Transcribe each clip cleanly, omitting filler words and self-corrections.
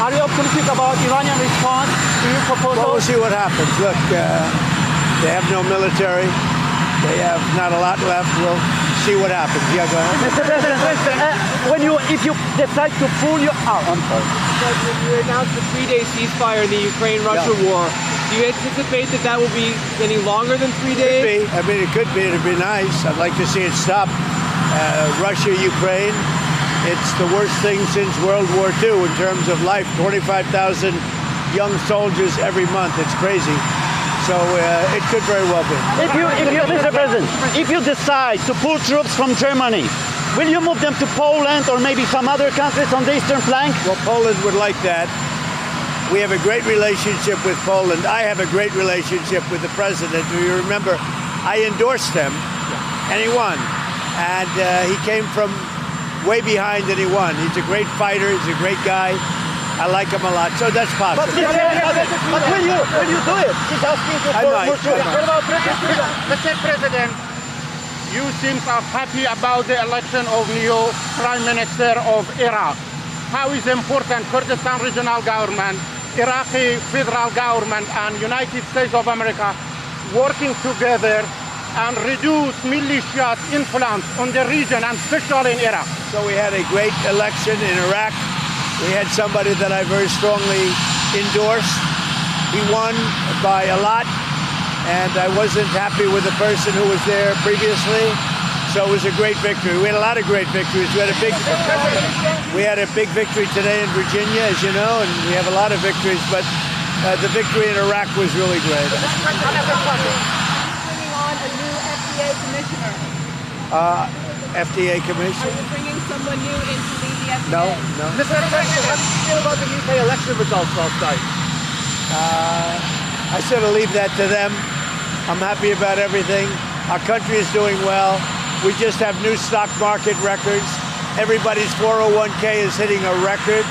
Are you optimistic about Iranian response to your proposal? Well, we'll see what happens. Look, they have no military. They have not a lot left. We'll see what happens. Yeah, go ahead. Mr. President, if you decide to pull your out, I'm sorry. When you announced the 3-day ceasefire in the Ukraine-Russia war, do you anticipate that will be any longer than 3 days? Could be. I mean, it could be. It'd be nice. I'd like to see it stop. Russia, Ukraine, it's the worst thing since World War II in terms of life. 25,000 young soldiers every month. It's crazy. So it could very well be. Mr. President, if you decide to pull troops from Germany, will you move them to Poland or maybe some other countries on the eastern flank? Well, Poland would like that. We have a great relationship with Poland. I have a great relationship with the president. Do you remember, I endorsed him, and he won. And he came from way behind and he won. He's a great fighter. He's a great guy. I like him a lot, so that's possible. But will you do it? He's asking for more troops. Mr. President, you seem happy about the election of new Prime Minister of Iraq. How is important Kurdistan regional government, Iraqi federal government, and United States of America working together and reduce militia's influence on the region and especially in Iraq? So we had a great election in Iraq. We had somebody that I very strongly endorsed. He won by a lot, and I wasn't happy with the person who was there previously. So it was a great victory. We had a lot of great victories. We had a big victory today in Virginia, as you know, and we have a lot of victories. But the victory in Iraq was really great. Bringing on a new FDA commissioner. FDA commissioner? Are you bringing someone new into the FDA? No. Mr. President, how do you feel about the UK election results last night? I sort of leave that to them. I'm happy about everything. Our country is doing well. We just have new stock market records. Everybody's 401k is hitting a record.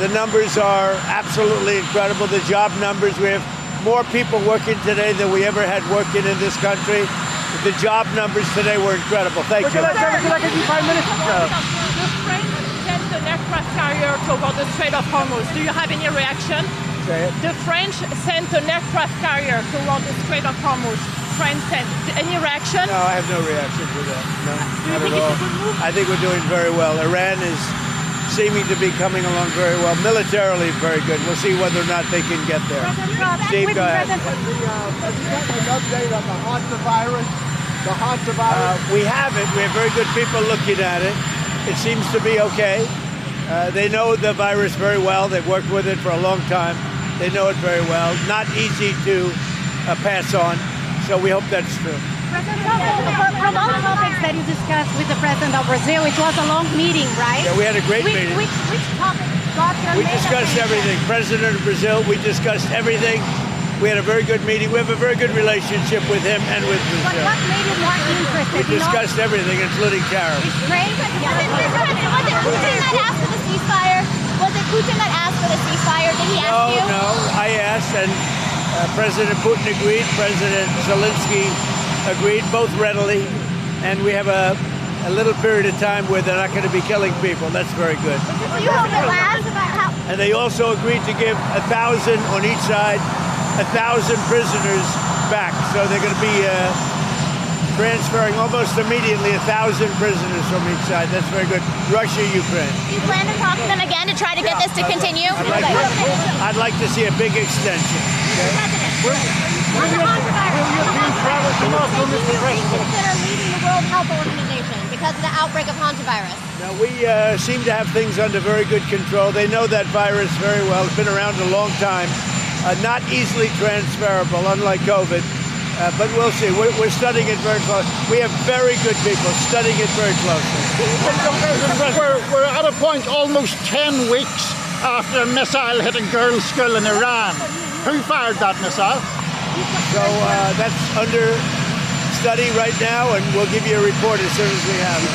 The numbers are absolutely incredible. The job numbers, we have more people working today than we ever had working in this country. The job numbers today were incredible. Thank you. Would you like to give 5 minutes? The French sent an aircraft carrier toward the Strait of Hormuz. Do you have any reaction? Say it. The French sent an aircraft carrier toward the Strait of Hormuz. French sent. Any reaction? No, I have no reaction to that. No, Do you not think at it's all. a good move? I think we're doing very well. Iran is seeming to be coming along very well. Militarily, very good. We'll see whether or not they can get there. Steve, go ahead. Have you gotten an update on the hantavirus? We have it. We have very good people looking at it. It seems to be okay. They know the virus very well. They've worked with it for a long time. They know it very well. Not easy to pass on. So we hope that's true. From all the topics that you discussed with the president of Brazil, it was a long meeting, right? Yeah, we had a great meeting. Which topic got your We discussed everything. President of Brazil, we discussed everything. We had a very good meeting. We have a very good relationship with him and with But Brazil. what made you more interested? We discussed everything, including tariffs. It's great. Was it Putin that asked for the ceasefire? Was it Putin that asked for the ceasefire? Did he ask you? No, I asked, and President Putin agreed. President Zelensky agreed, both readily. And we have a little period of time where they're not going to be killing people. That's very good. Do you hope it lasts? And they also agreed to give 1,000 on each side, 1,000 prisoners back. So they're going to be transferring almost immediately 1,000 prisoners from each side. That's very good. Russia, Ukraine. Do you plan to talk to them again to try to get this to continue? I'd like to see a big extension. Will you consider leaving the World Health Organization because of the outbreak of hantavirus? Now, we seem to have things under very good control. They know that virus very well. It's been around a long time. Not easily transferable, unlike COVID. But we'll see. We're studying it very closely. We have very good people studying it very closely. We're at a point almost 10 weeks after a missile hit a girl's school in Iran. Who fired that missile? So that's under study right now, and we'll give you a report as soon as we have it.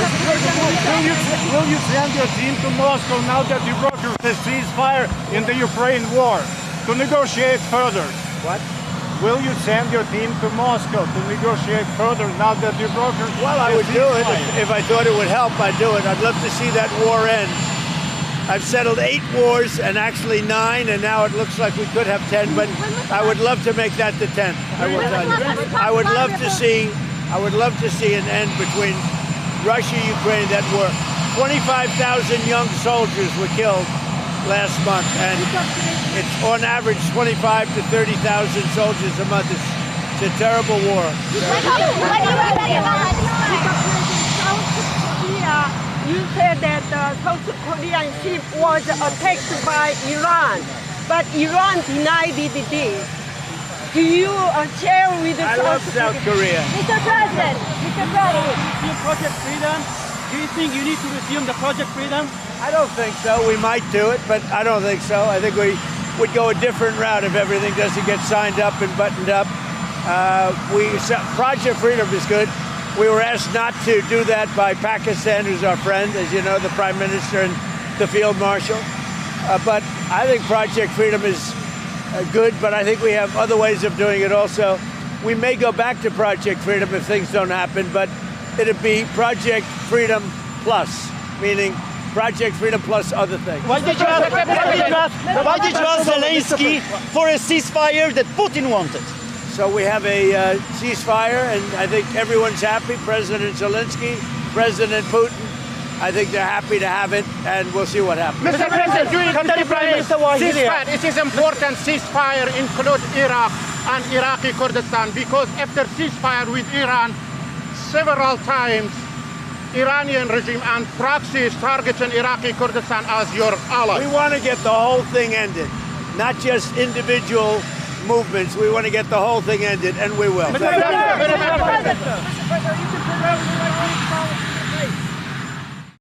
Will you send your team to Moscow now that you broke the ceasefire in the Ukraine war to negotiate further? What? Will you send your team to Moscow to negotiate further now that you broke your Well, I would do it. If I thought it would help, I'd do it. I'd love to see that war end. I've settled 8 wars and actually 9, and now it looks like we could have 10. But I would love to make that the 10th. I will tell you. I would love to see an end between Russia and Ukraine. That were 25,000 young soldiers were killed last month, and it's on average 25 to 30,000 soldiers a month. It's a terrible war. You said that South Korean ship was attacked by Iran, but Iran denied it did. Do you share with I love South Korea. Mr. President, Project Freedom. Do you think you need to resume the Project Freedom? I don't think so. We might do it, but I don't think so. I think we would go a different route if everything doesn't get signed up and buttoned up. Project Freedom is good. We were asked not to do that by Pakistan, who's our friend, as you know, the Prime Minister and the Field Marshal. But I think Project Freedom is good, but I think we have other ways of doing it also. We may go back to Project Freedom if things don't happen, but it'd be Project Freedom Plus, meaning Project Freedom plus other things. Why did you ask Zelensky for a ceasefire that Putin wanted? So we have a ceasefire, and I think everyone's happy. President Zelensky, President Putin, I think they're happy to have it, and we'll see what happens. Mr. President, during ceasefire, it is important ceasefire include Iraq and Iraqi Kurdistan, because after ceasefire with Iran, several times Iranian regime and proxies targeting Iraqi Kurdistan as your ally. We want to get the whole thing ended, not just individual movements. We want to get the whole thing ended, and we will. Mr. President,